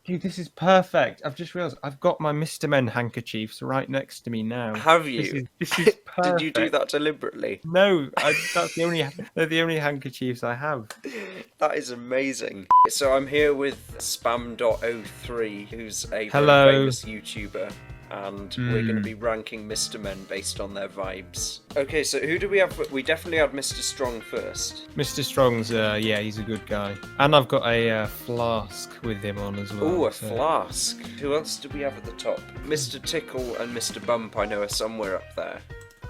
Dude, this is perfect. I've just realised I've got my Mr. Men handkerchiefs right next to me now. Have This you? is this is Did you do perfect. that deliberately? No, they're the only handkerchiefs I have. That is amazing. So I'm here with Spam.03, who's a very Hello. famous YouTuber, and we're going to be ranking Mr. Men based on their vibes. Okay, so who do we have? We definitely had Mr. Strong first. Mr. Strong's, yeah, he's a good guy. And I've got a flask with him on as well. Oh, a so- flask. Who else do we have at the top? Mr. Tickle and Mr. Bump, I know, are somewhere up there.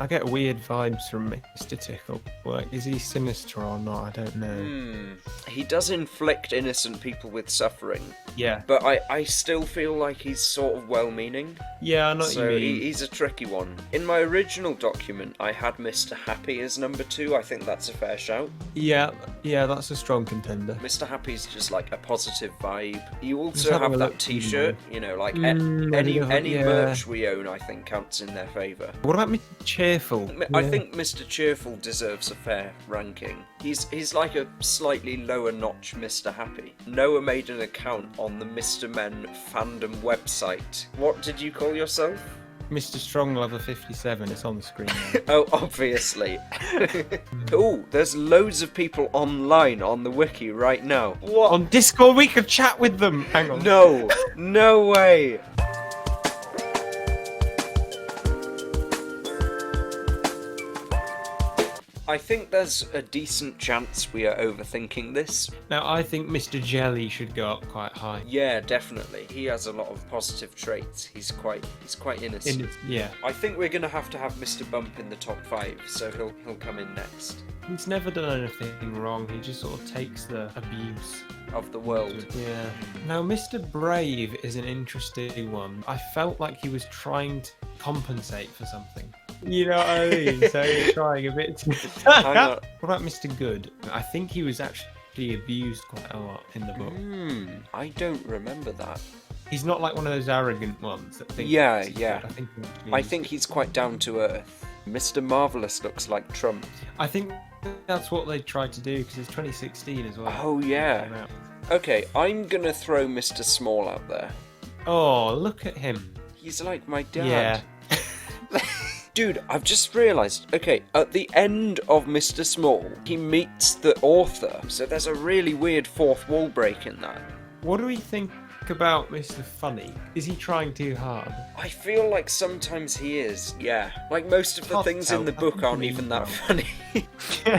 I get weird vibes from Mr. Tickle. Like, is he sinister or not? I don't know. He does inflict innocent people with suffering, Yeah. but I still feel like he's sort of well-meaning. Yeah, I know what So you mean. he's a tricky one. In my original document, I had Mr. Happy as number 2. I think that's a fair shout. Yeah, that's a strong contender. Mr. Happy's just like a positive vibe. You Just also having have a that look, T-shirt. You know, like yeah. any merch we own, I think counts in their favour. What about Mr. Cheerful? I Yeah. think Mr. Cheerful deserves a fair ranking. He's like a slightly lower notch Mr. Happy. Noah made an account on the Mr. Men fandom website. What did you call yourself? Mr. Strong Lover 57, it's on the screen now. Oh, obviously. Oh, there's loads of people online on the wiki right now. What? On Discord, we could chat with them. Hang on. No, no way. I think there's a decent chance we are overthinking this. Now, I think Mr. Jelly should go up quite high. Yeah, definitely. He has a lot of positive traits. He's quite innocent. Yeah. I think we're gonna have to have Mr. Bump in the top 5, so he'll come in next. He's never done anything wrong. He just sort of takes the abuse. Of the world. Yeah. Now, Mr. Brave is an interesting one. I felt like he was trying to compensate for something. You know what I mean? So he's trying a bit too... Hang on. What about Mr. Good? I think he was actually abused quite a lot in the book. I don't remember that. He's not like one of those arrogant ones that think... Yeah, he's yeah. good. I think he's quite down to earth. Mr. Marvelous looks like Trump. I think that's what they tried to do because it's 2016 as well. Oh, yeah. Came out. Okay, I'm gonna throw Mr. Small out there. Oh, look at him. He's like my dad. Yeah. Dude, I've just realised, okay, at the end of Mr. Small, he meets the author, so there's a really weird fourth wall break in that. What do we think about Mr. Funny? Is he trying too hard? I feel like sometimes he is, yeah. Like most of the Can't things tell. in the I book think aren't he even means that well. funny.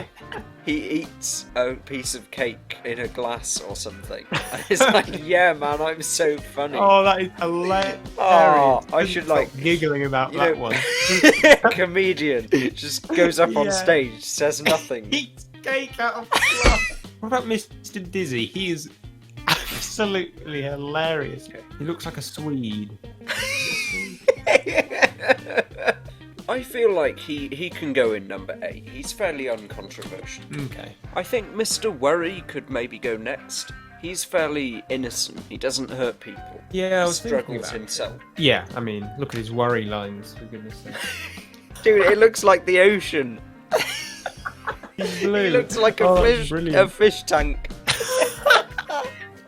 He eats a piece of cake in a glass or something. It's like, yeah, man, I'm so funny. Oh, that is hilarious. Oh, I should, Stop like, giggling about you that know- one. Comedian just goes up on Yeah. stage, says nothing. Eats cake out of glass. What about Mr. Dizzy? He is absolutely hilarious. He looks like a Swede. I feel like he can go in number 8. He's fairly uncontroversial. Okay. I think Mr. Worry could maybe go next. He's fairly innocent. He doesn't hurt people. Yeah, I was thinking Struggles about himself. it. Yeah, I mean, look at his worry lines, for goodness sake. Dude, it looks like the ocean. He's blue. He looks like Oh, a that's fish, brilliant. tank.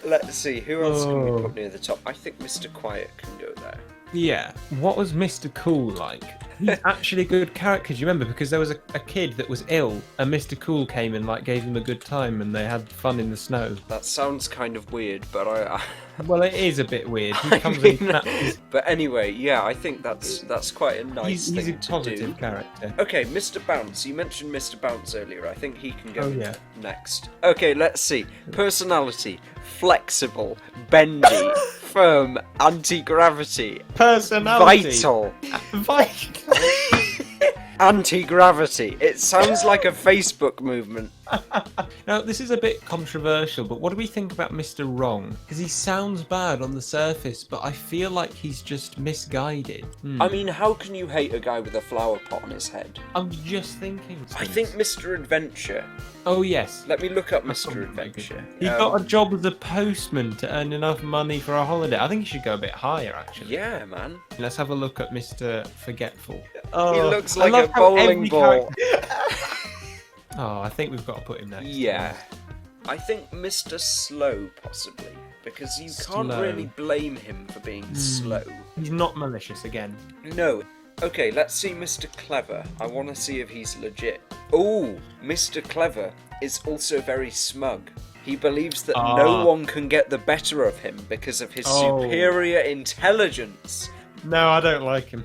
Let's see, who else can we Oh. put near the top? I think Mr. Quiet can go there. Yeah. What was Mr. Cool like? He's actually a good character. Do you remember? Because there was a kid that was ill, and Mr. Cool came and like gave him a good time, and they had fun in the snow. That sounds kind of weird, but I Well, it is a bit weird. He I comes mean, in nappies. but anyway, yeah, I think that's quite a nice He's a thing to positive do. character. Okay, Mr. Bounce. You mentioned Mr. Bounce earlier. I think he can go Oh, yeah. next. Okay, let's see. Personality: flexible, bendy, firm, anti-gravity, Personality. vital. Vital. Anti-gravity. It sounds like a Facebook movement. Now, this is a bit controversial, but what do we think about Mr. Wrong? Because he sounds bad on the surface, but I feel like he's just misguided. I mean, how can you hate a guy with a flower pot on his head? I'm just thinking. I think Mr. Adventure. Oh, yes. Let me look up That's Mr. probably Adventure. good. He got a job as a postman to earn enough money for a holiday. I think he should go a bit higher, actually. Yeah, man. Let's have a look at Mr. Forgetful. He Oh, looks I like love a how bowling every ball. Oh, I think we've got to put him next. Yeah. I think Mr. Slow, possibly. because you Slow. can't really blame him for being slow. He's not malicious again. No. Okay, let's see Mr. Clever. I want to see if he's legit. Oh, Mr. Clever is also very smug. He believes that no one can get the better of him because of his superior intelligence. No, I don't like him.